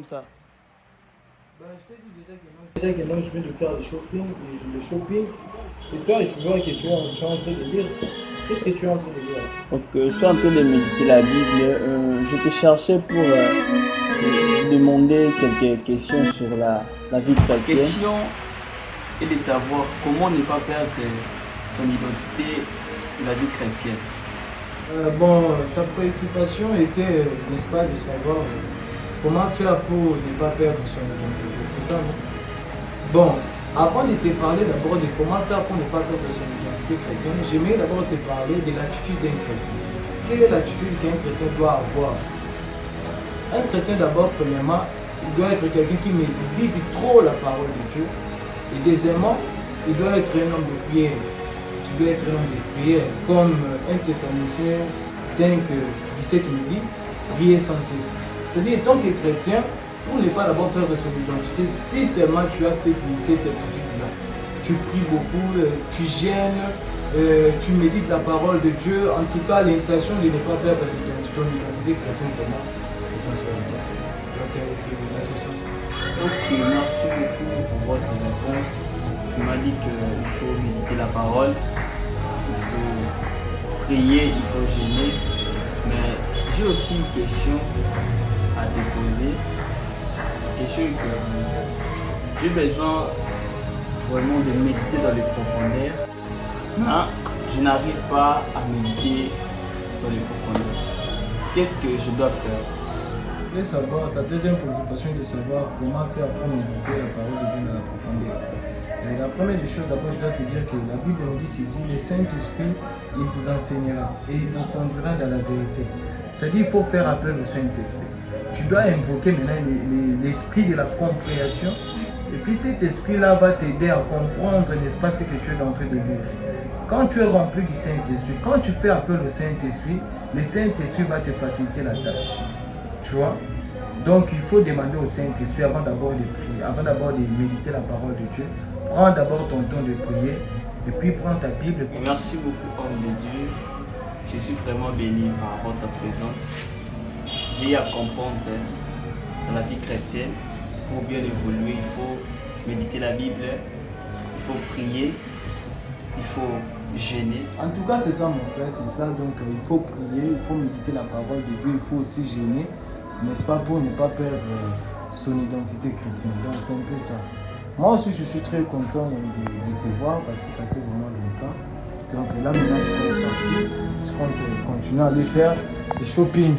ça? Je t'ai dit déjà que moi je viens de faire le shopping, et toi je vois que tu es en train de lire. Qu'est-ce que tu es en train de lire? Donc, je suis en train de méditer la Bible. Je te cherchais pour te demander quelques questions sur la vie chrétienne. Question est de savoir comment ne pas perdre son identité de la vie chrétienne. Ta préoccupation était, n'est-ce pas, de savoir comment faire pour ne pas perdre son identité, c'est ça, non? Bon, avant de te parler d'abord de comment faire pour ne pas perdre son identité chrétienne, j'aimerais d'abord te parler de l'attitude d'un chrétien. Quelle est l'attitude qu'un chrétien doit avoir? Un chrétien d'abord, premièrement, il doit être quelqu'un qui médite trop la parole de Dieu. Et deuxièmement, il doit être un homme de prière. Tu dois être un homme de prière, comme 1 Thessaloniciens 5, 17 nous dit, prier sans cesse. C'est-à-dire, tant que chrétien, pour ne pas d'abord perdre son identité, si seulement tu as cette attitude-là, tu pries beaucoup, tu gênes, tu médites la parole de Dieu, en tout cas, l'intention de ne pas perdre ton identité chrétienne, vraiment, c'est l'association. Ok, merci beaucoup pour votre réponse. Tu m'as dit qu'il faut méditer la parole, il faut prier, il faut gêner. Mais j'ai aussi une question à te poser. Une question que j'ai besoin vraiment de méditer dans les profondeurs. Mais je n'arrive pas à méditer dans les profondeurs. Qu'est-ce que je dois faire? Savoir, ta deuxième préoccupation est de savoir comment faire pour méditer la parole de Dieu dans la profondeur. Et la première des choses, d'abord, je dois te dire que la Bible nous dit ceci, le Saint-Esprit, il vous enseignera et il vous conduira dans la vérité. C'est-à-dire, il faut faire appel au Saint-Esprit. Tu dois invoquer maintenant l'esprit de la compréhension. Et puis cet esprit-là va t'aider à comprendre, n'est-ce pas, ce que tu es en train de lire. Quand tu es rempli du Saint-Esprit, quand tu fais appel au Saint-Esprit, le Saint-Esprit va te faciliter la tâche. Tu vois? Donc il faut demander au Saint-Esprit avant d'abord de prier, avant d'abord de méditer la parole de Dieu. Prends d'abord ton temps de prier et puis prends ta Bible. Merci beaucoup, homme de Dieu. Je suis vraiment béni par votre présence. J'ai à comprendre dans la vie chrétienne, pour bien évoluer, il faut méditer la Bible, il faut prier, il faut gêner. En tout cas, c'est ça mon frère, c'est ça. Donc il faut prier, il faut méditer la parole de Dieu, il faut aussi gêner, n'est-ce pas, pour ne pas perdre son identité chrétienne. Donc c'est un peu ça. Moi aussi, je suis très content de te voir parce que ça fait vraiment longtemps. Donc là, maintenant, je vais partir. Je compte continuer à aller faire des shopping.